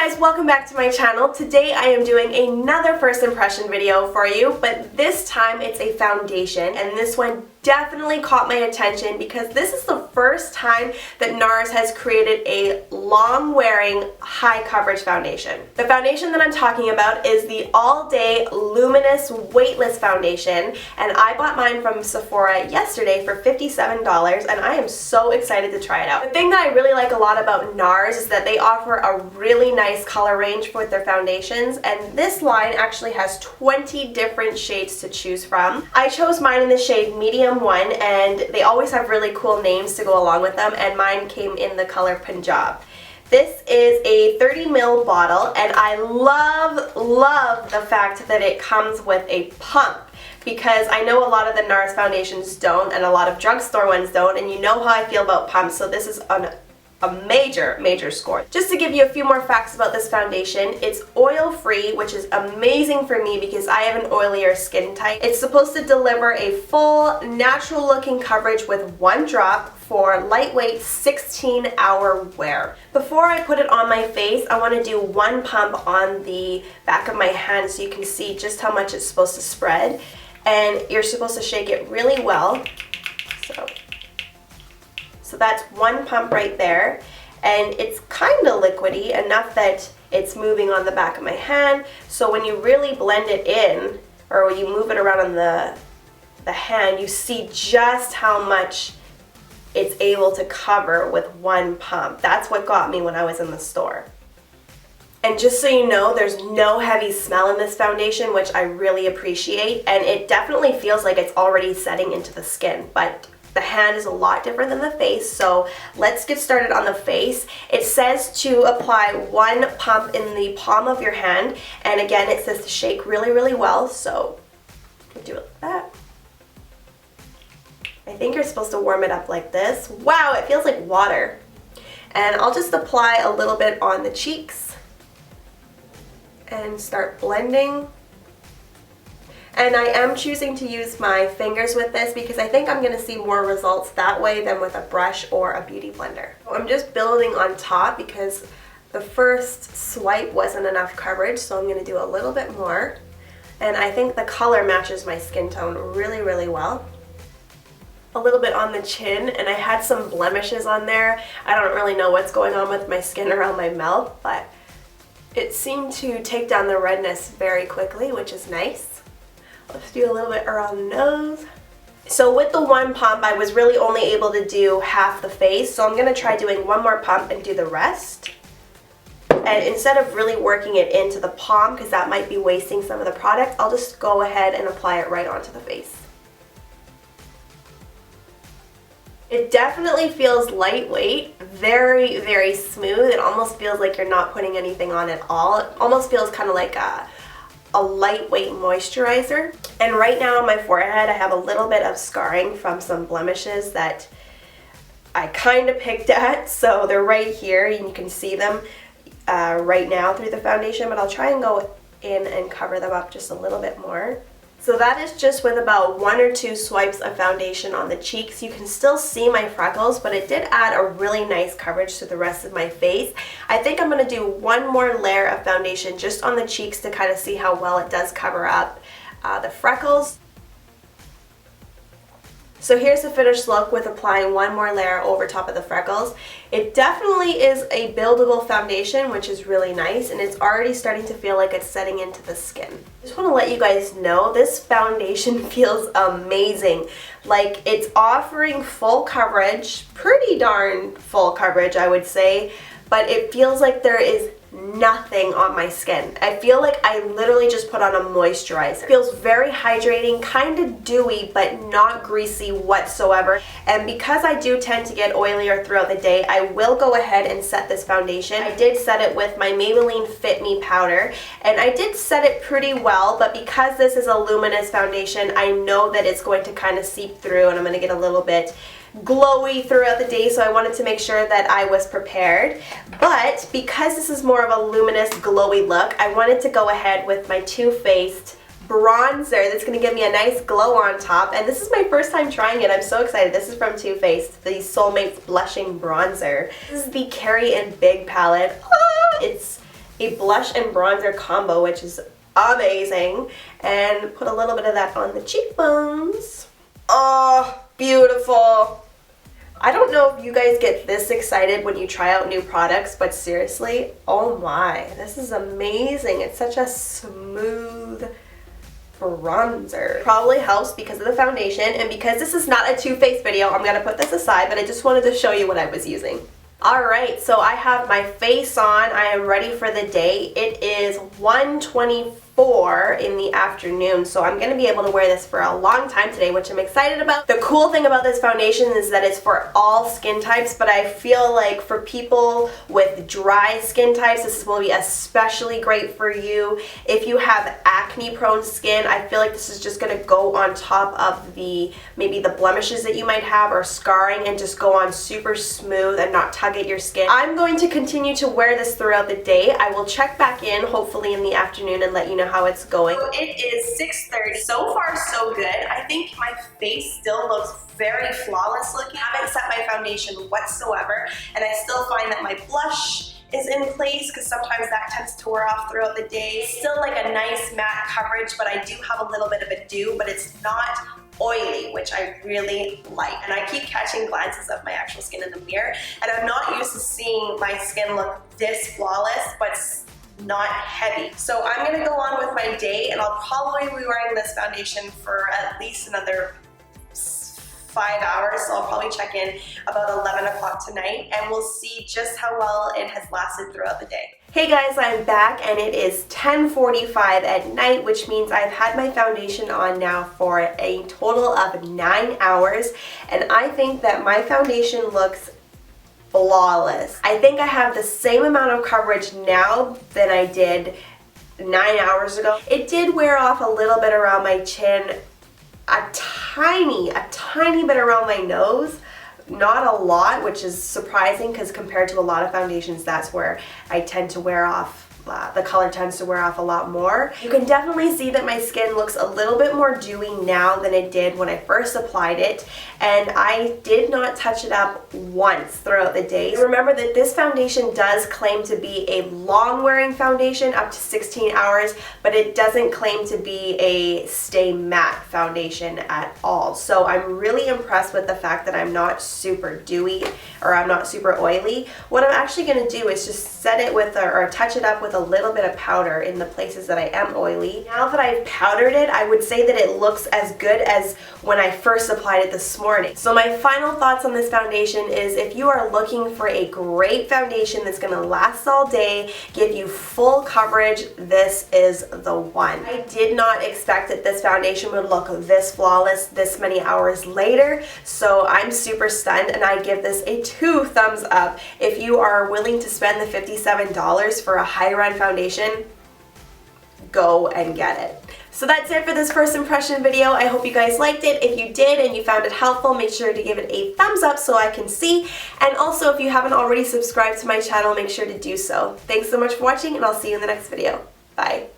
guys, welcome back to my channel. Today I am doing another first impression video for you, but this time it's a foundation, and this one definitely caught my attention because this is the first time that Nars has created a long-wearing, high-coverage foundation. The foundation that I'm talking about is the all-day Luminous Weightless foundation, and I bought mine from Sephora yesterday for $57, and I am so excited to try it out. The thing that I really like a lot about Nars is that they offer a really nice color range with their foundations, and this line actually has 20 different shades to choose from. I chose mine in the shade Medium 1, and they always have really cool names to go along with them, and mine came in the color Punjab. This is a 30 ml bottle, and I love the fact that it comes with a pump, because I know a lot of the Nars foundations don't, and a lot of drugstore ones don't, and you know how I feel about pumps, so this is a major score. Just to give you a few more facts about this foundation, it's oil-free, which is amazing for me because I have an oilier skin type. It's supposed to deliver a full, natural-looking coverage with one drop for lightweight 16-hour wear. Before I put it on my face, I want to do one pump on the back of my hand so you can see just how much it's supposed to spread. And you're supposed to shake it really well. So that's one pump right there, and it's kind of liquidy enough that it's moving on the back of my hand. So when you really blend it in, or when you move it around on the hand, you see just how much it's able to cover with one pump. That's what got me when I was in the store. And just so you know, there's no heavy smell in this foundation, which I really appreciate, and it definitely feels like it's already setting into the skin, but the hand is a lot different than the face, so let's get started on the face. It says to apply one pump in the palm of your hand, and again it says to shake really well, so we'll do it like that. I think you're supposed to warm it up like this. Wow, it feels like water. And I'll just apply a little bit on the cheeks and start blending. And I am choosing to use my fingers with this because I think I'm going to see more results that way than with a brush or a beauty blender. I'm just building on top because the first swipe wasn't enough coverage, so I'm going to do a little bit more. And I think the color matches my skin tone really well. A little bit on the chin, and I had some blemishes on there. I don't really know what's going on with my skin around my mouth, but it seemed to take down the redness very quickly, which is nice. Let's do a little bit around the nose. So with the one pump, I was really only able to do half the face, so I'm going to try doing one more pump and do the rest. And instead of really working it into the palm, because that might be wasting some of the product, I'll just go ahead and apply it right onto the face. It definitely feels lightweight, very smooth. It almost feels like you're not putting anything on at all. It almost feels kind of like a lightweight moisturizer. And right now on my forehead I have a little bit of scarring from some blemishes that I kind of picked at, so they're right here and you can see them right now through the foundation, but I'll try and go in and cover them up just a little bit more. So that is just with about 1 or 2 swipes of foundation on the cheeks. You can still see my freckles, but it did add a really nice coverage to the rest of my face. I think I'm going to do one more layer of foundation just on the cheeks to kind of see how well it does cover up the freckles. So here's the finished look with applying one more layer over top of the freckles. It definitely is a buildable foundation, which is really nice, and it's already starting to feel like it's setting into the skin. I just want to let you guys know this foundation feels amazing. Like, it's offering full coverage, pretty darn full coverage I would say, but it feels like there is nothing on my skin. I feel like I literally just put on a moisturizer. It feels very hydrating, kind of dewy, but not greasy whatsoever. And because I do tend to get oilier throughout the day, I will go ahead and set this foundation. I did set it with my Maybelline Fit Me powder, and I did set it pretty well, but because this is a luminous foundation, I know that it's going to kind of seep through and I'm going to get a little bit glowy throughout the day, so I wanted to make sure that I was prepared. But because this is more of a luminous, glowy look, I wanted to go ahead with my Too Faced bronzer that's going to give me a nice glow on top. And this is my first time trying it. I'm so excited. This is from Too Faced, the Soulmates Blushing Bronzer. This is the Carrie and Big palette. It's a blush and bronzer combo, which is amazing, and put a little bit of that on the cheekbones. Oh, beautiful. I don't know if you guys get this excited when you try out new products, but seriously, oh my, this is amazing. It's such a smooth bronzer. Probably helps because of the foundation, and because this is not a Too Faced video, I'm gonna put this aside, but I just wanted to show you what I was using. Alright, so I have my face on. I am ready for the day. It is 1:24 in the afternoon, so I'm going to be able to wear this for a long time today, which I'm excited about. The cool thing about this foundation is that it's for all skin types, but I feel like for people with dry skin types, this will be especially great for you. If you have acne-prone skin, I feel like this is just going to go on top of maybe the blemishes that you might have or scarring, and just go on super smooth and not tug at your skin. I'm going to continue to wear this throughout the day. I will check back in hopefully in the afternoon and let you know how it's going. So it is 6:30. So far so good. I think my face still looks very flawless looking. I haven't set my foundation whatsoever, and I still find that my blush is in place because sometimes that tends to wear off throughout the day. Still like a nice matte coverage, but I do have a little bit of a dew, but it's not oily, which I really like. And I keep catching glances of my actual skin in the mirror, and I'm not used to seeing my skin look this flawless, but not heavy. So I'm gonna go on with my day, and I'll probably be wearing this foundation for at least another 5 hours, so I'll probably check in about 11 o'clock tonight, and we'll see just how well it has lasted throughout the day. Hey guys, I'm back, and it is 10:45 at night, which means I've had my foundation on now for a total of 9 hours, and I think that my foundation looks flawless. I think I have the same amount of coverage now than I did 9 hours ago. It did wear off a little bit around my chin, a tiny bit around my nose. Not a lot, which is surprising because compared to a lot of foundations, that's where I tend to wear off, the color tends to wear off a lot more. You can definitely see that my skin looks a little bit more dewy now than it did when I first applied it, and I did not touch it up once throughout the day. Remember that this foundation does claim to be a long wearing foundation, up to 16 hours, but it doesn't claim to be a stay matte foundation at all. So I'm really impressed with the fact that I'm not super dewy, or I'm not super oily. What I'm actually going to do is just set it with, or touch it up with a little bit of powder in the places that I am oily. Now that I've powdered it, I would say that it looks as good as when I first applied it this morning. So my final thoughts on this foundation is, if you are looking for a great foundation that's going to last all day, give you full coverage, this is the one. I did not expect that this foundation would look this flawless this many hours later, so I'm super stunned, and I give this a 2 thumbs up. If you are willing to spend the $57 for a high-end foundation, go and get it. So that's it for this first impression video. I hope you guys liked it. If you did and you found it helpful, make sure to give it a thumbs up so I can see. And also, if you haven't already subscribed to my channel, make sure to do so. Thanks so much for watching, and I'll see you in the next video. Bye.